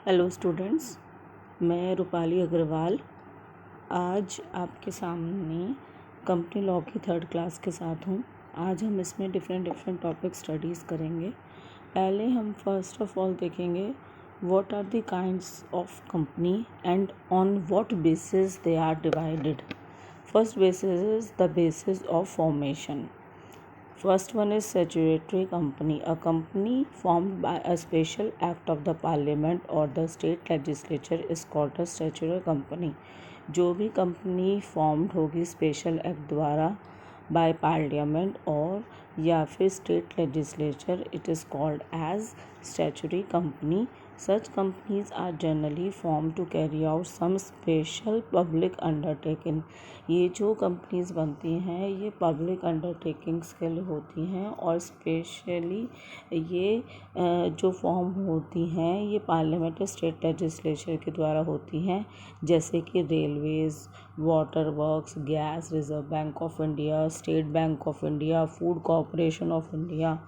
Hello students, मैं रूपाली अग्रवाल आज आपके सामने कंपनी लॉ की थर्ड क्लास के साथ हूँ। आज हम इसमें डिफरेंट टॉपिक स्टडीज़ करेंगे। पहले हम फर्स्ट ऑफ ऑल देखेंगे what are the kinds of company and on what basis they are divided. First basis is the basis of formation. First one is statutory company. A company formed by a special act of the parliament or the state legislature is called a statutory company. जो भी company formed होगी special act द्वारा by parliament और या फिर state legislature, it is called as statutory company. Such companies are generally formed to carry out some special public undertaking. ये जो companies बनती हैं ये पब्लिक अंडरटेकिंग्स के लिए होती हैं और स्पेशली ये जो फॉर्म होती हैं ये पार्लियामेंट और स्टेट लेजिस्लेचर के द्वारा होती हैं, जैसे कि railways, water works, gas, reserve bank of India, state bank of India, food corporation of India,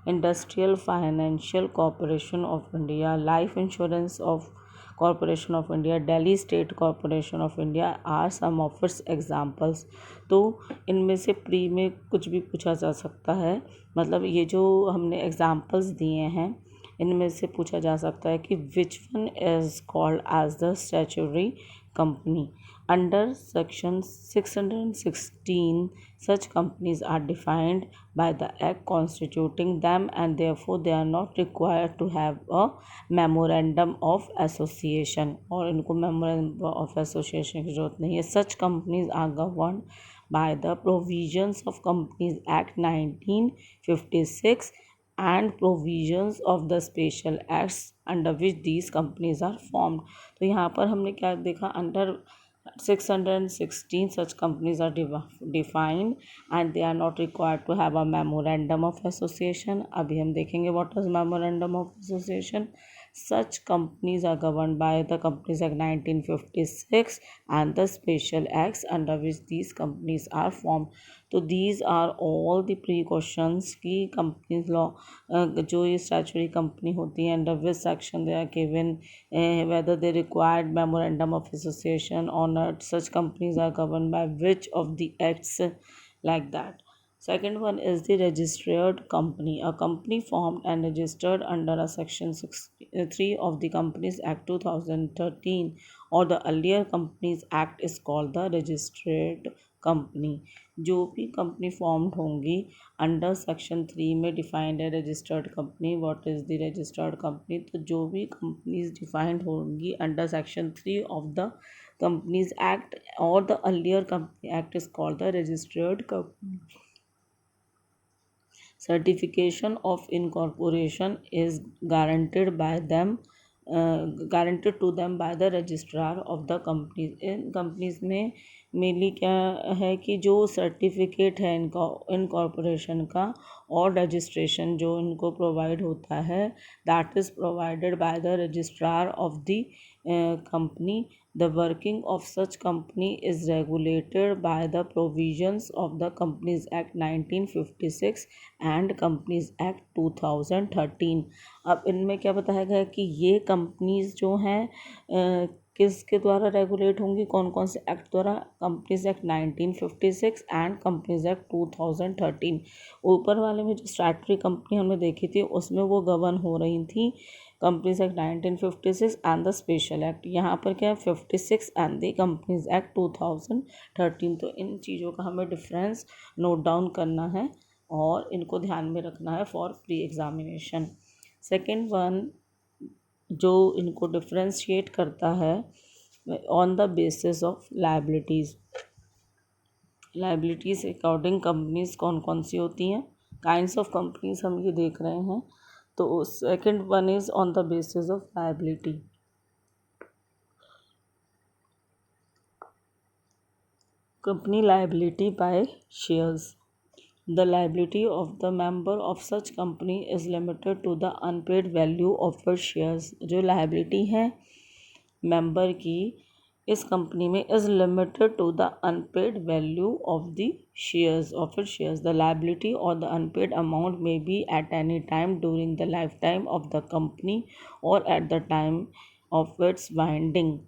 industrial financial corporation of India, life insurance of corporation of India, Delhi state corporation of India are some of its examples. तो इनमें से pre में कुछ भी पूछा जा सकता है, मतलब ये जो हमने एग्जाम्पल्स दिए हैं इनमें से पूछा जा सकता है कि which one is called as the statutory company. Under Section 616, such companies are defined by the Act constituting them and therefore they are not required to have a memorandum of association. और इनको memorandum of association की जरूरत नहीं है. Such companies are governed by the provisions of Companies Act 1956 and provisions of the special acts under which these companies are formed. तो यहाँ पर हमने क्या देखा, under 616 such companies are defined and they are not required to have a memorandum of association. अभी हम देखेंगे what is memorandum of association. Such companies are governed by the Companies Act 1956 and the special acts under which these companies are formed. तो these are all the precautions की companies law जो ये statutory company होती है under which section they are given, whether they required memorandum of association or not, such companies are governed by which of the acts, like that. Second one is the registered company. A company formed and registered under a section 3 of the Companies Act 2013 or the earlier Companies Act is called the registered company. जो भी company formed होंगी under section 3 में defined है registered company. What is the registered company? तो जो भी companies defined होंगी under section 3 of the companies act और the earlier company act is called the registered company. Certification of incorporation is guaranteed to them by the registrar of the companies. In companies में mainly क्या है कि जो certificate है incorporation का और registration जो इनको प्रोवाइड होता है, that is provided by the registrar of the company. The working of such company is regulated by the provisions of the Companies Act 1956 and Companies Act 2013. अब इनमें क्या बताया गया कि ये कंपनीज जो हैं किसके द्वारा रेगुलेट होंगी, कौन कौन से एक्ट द्वारा? Companies act 1956 and companies act 2013. ऊपर वाले में जो स्टैट्यूटरी कंपनी हमने देखी थी उसमें वो गवर्न हो रही थी companies act 1956 and the special act. यहाँ पर क्या है 56 एंड द कंपनीज एक्ट 2013. तो इन चीज़ों का हमें डिफरेंस नोट डाउन करना है और इनको ध्यान में रखना है for pre examination. Second one जो इनको डिफ्रेंशिएट करता है on the basis of liabilities. Liabilities according companies कौन कौन सी होती हैं, काइंड्स ऑफ कंपनीज हम ये देख रहे हैं. तो second one is on the basis of liability. Company liability by shares. The liability of the member of such company is limited to the unpaid value of its shares. जो liability है member की इस company में is limited to the unpaid value of the shares of its shares. The liability or the unpaid amount may be at any time during the lifetime of the company or at the time of its winding,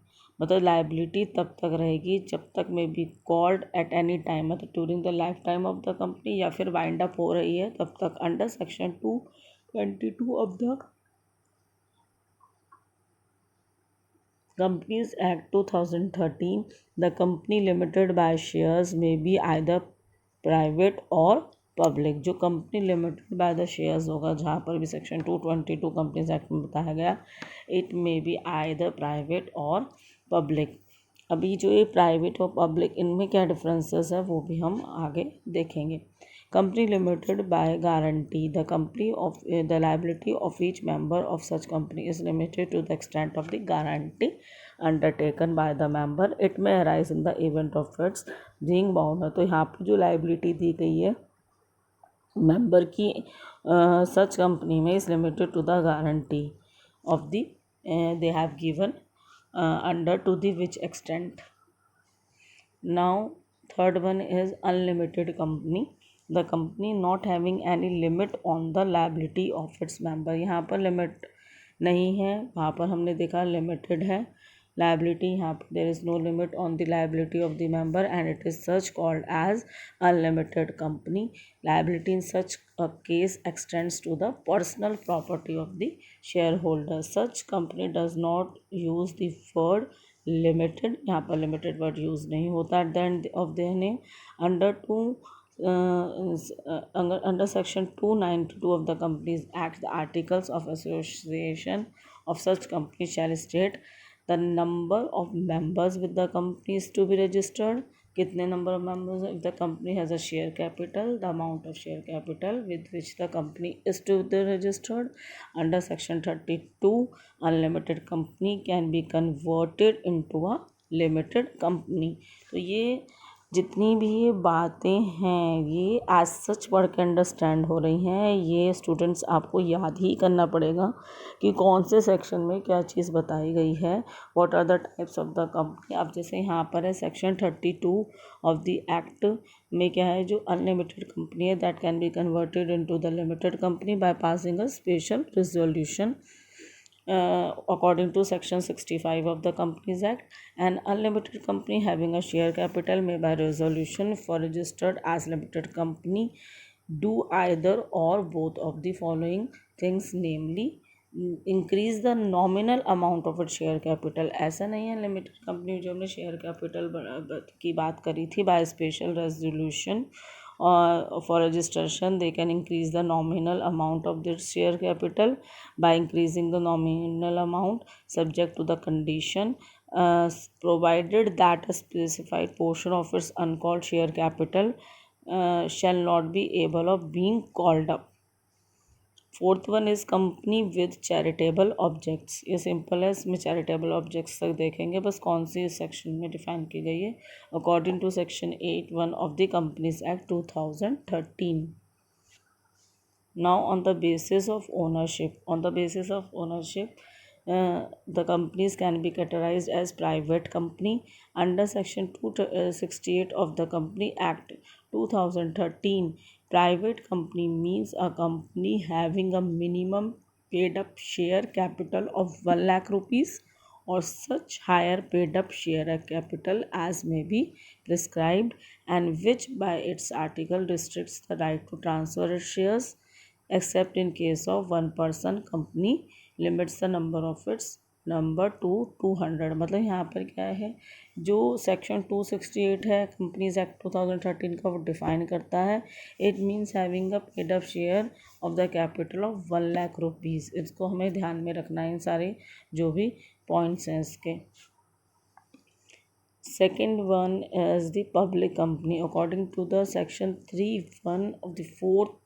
मतलब liability तब तक रहेगी जब तक may be called at any time, मतलब during the life time of the company, या फिर wind up हो रही है तब तक, under section 222 of the Companies Act 2013, the company limited by shares may be either private or public. जो company limited by the shares होगा, जहाँ पर भी सेक्शन 222 कंपनीज एक्ट में बताया गया, it may be either private और पब्लिक। अभी जो ये प्राइवेट और पब्लिक, इनमें क्या डिफरेंसेस है वो भी हम आगे देखेंगे। Company limited by guarantee, the company of the liability of each member of such company is limited to the extent of the guarantee undertaken by the member. It may arise in the event of its being bound. तो यहाँ पर जो liability दी गई है member की such company में, is limited to the guarantee of the they have given under to the which extent. Now, third one is unlimited company. The company not having any limit on the liability of its member. यहाँ पर limit नहीं है, वहाँ पर हमने देखा limited है liability, यहाँ पर there is no limit on the liability of the member and it is such called as unlimited company. Liability in such a case extends to the personal property of the shareholder. Such company does not use the word limited, यहाँ पर limited word use नहीं होता at the end of their name. Under section 292 of the companies act, the articles of association of such company shall state the number of members with the company is to be registered, कितने number of members, if the company has a share capital, the amount of share capital with which the company is to be registered. Under section 32, unlimited company can be converted into a limited company. तो ये जितनी भी ये बातें हैं ये as such पढ़ के अंडरस्टैंड हो रही हैं, ये स्टूडेंट्स आपको याद ही करना पड़ेगा कि कौन से सेक्शन में क्या चीज़ बताई गई है, what are the types of the company. अब जैसे यहाँ पर है सेक्शन 32 ऑफ द एक्ट में क्या है, जो अनलिमिटेड कंपनी है that can be converted into the limited company by passing a special resolution according to section 65 of the Companies Act. An unlimited company having a share capital may by resolution for registered as limited company do either or both of the following things, namely increase the nominal amount of it share capital. ऐसा नहीं है limited company जो हमने share capital की बात करी थी, by special resolution for registration they can increase the nominal amount of their share capital by increasing the nominal amount subject to the condition provided that a specified portion of its uncalled share capital shall not be able of being called up। Fourth one is company with charitable objects. ये simple है, इसमें charitable objects तक देखेंगे बस कौन C section में define की गई है, according to section 8(1) of the companies act 2013। Now on the basis of ownership, the companies can be categorized as private company under section 268 of the Company Act 2013. Private company means a company having a minimum paid up share capital of 1 lakh rupees or such higher paid up share capital as may be prescribed and which by its article restricts the right to transfer its shares except in case of one person company limits the number of its number two 200। मतलब यहाँ पर क्या है, जो section 268 है companies act 2013 का वो define करता है, it means having a paid up share of the capital of 1 lakh rupees. इसको हमें ध्यान में रखना है, इन सारे जो भी पॉइंट्स हैं इसके। Second one is the public company. According to the section 3(1) of the fourth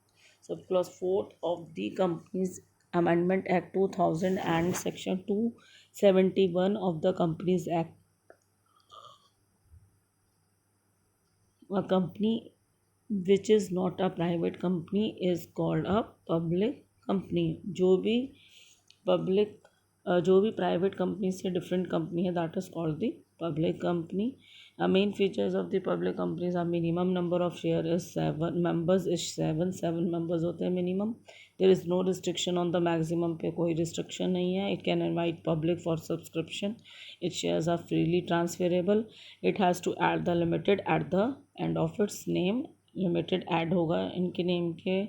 subclause 4th of the Companies Amendment Act 2000 and section 271 of the Companies Act, a company which is not a private company is called a public company। जो भी private company से different company है that is called the public company. Main features of the public companies are minimum number of share is 7 members is 7 members होते हैं minimum. There is no restriction on the maximum पे कोई restriction नहीं है. It can invite public for subscription. It shares are freely transferable. It has to add the limited at the end of it's name. Limited add होगा इनके name के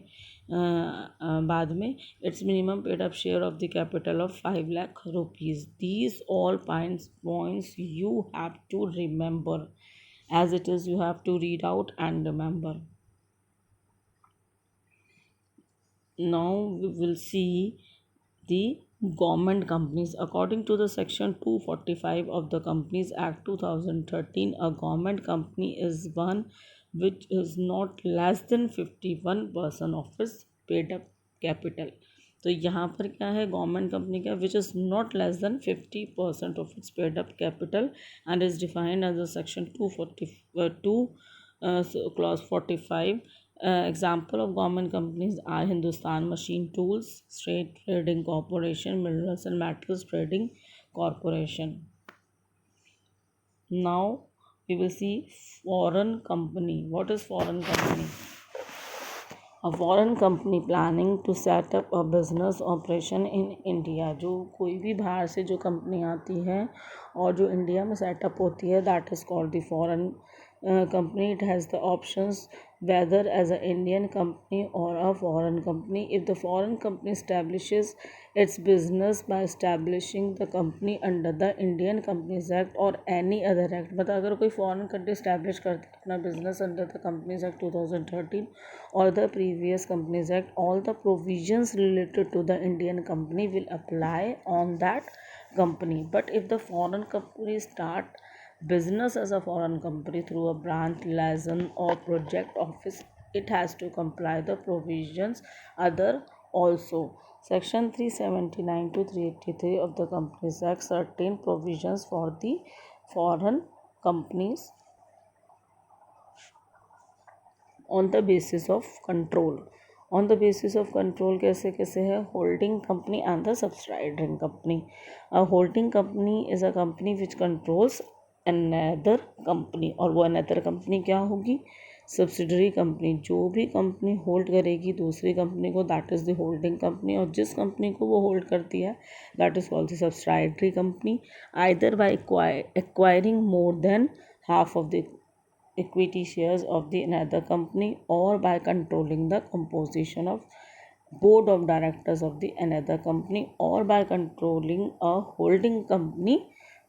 बाद में. It's minimum paid up share of the capital of 5 lakh rupees. These all points you have to remember. As it is, you have to read out and remember. Now we will see the government companies. According to the section 245 of the Companies Act 2013, a government company is one which is not less than 51% of its paid up capital. तो यहाँ पर क्या है, government company का which is not less than 50% of its paid up capital and is defined as a section 242 clause 45. Example of government companies are Hindustan Machine Tools, State Trading Corporation, Minerals and Metals Trading Corporation. Now we will see foreign company. What is foreign company? A foreign company planning to set up a business operation in India. जो कोई भी बाहर से जो company आती है और जो इंडिया में सेटअप होती है, that is called the foreign company. It has the options whether as an Indian company or a foreign company. If the foreign company establishes its business by establishing the company under the Indian Companies Act or any other act, मतलब अगर कोई foreign country establish करती है अपना business under the Companies Act 2013 or the previous Companies Act, all the provisions related to the Indian company will apply on that company. But if the foreign company start business as a foreign company through a branch, liaison or project office, it has to comply the provisions other also. Section 379 to 383 of the Companies Act certain provisions for the foreign companies on the basis of control. On the basis of control कैसे कैसे है, holding company and the subsidiary company. A holding company is a company which controls another company. और वो another company क्या होगी, subsidiary company. जो भी company hold करेगी दूसरी कंपनी को, that is the holding company. और जिस कंपनी को वो होल्ड करती है, that is called the subsidiary company. Either bye acquiring more than half of the equity shares of the another company or by controlling the composition of board of directors of the another company or by controlling a holding company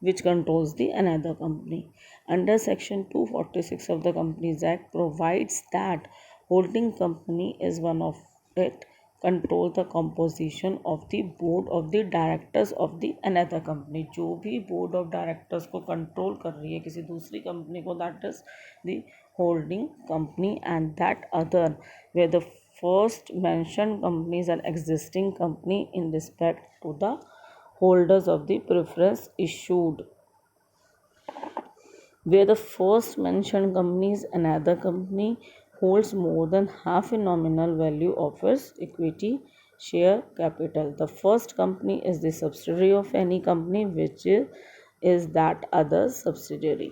which controls the another company. Under section 246 of the Companies Act provides that holding company is one of it control the composition of the board of the directors of the another company. जो भी board of directors को control कर रही है किसी दूसरी company को, that is the holding company. And that other where the first mentioned companies are existing company in respect to the holders of the preference issued. Where the first mentioned company is another company holds more than half a nominal value of its equity share capital. The first company is the subsidiary of any company which is that other subsidiary.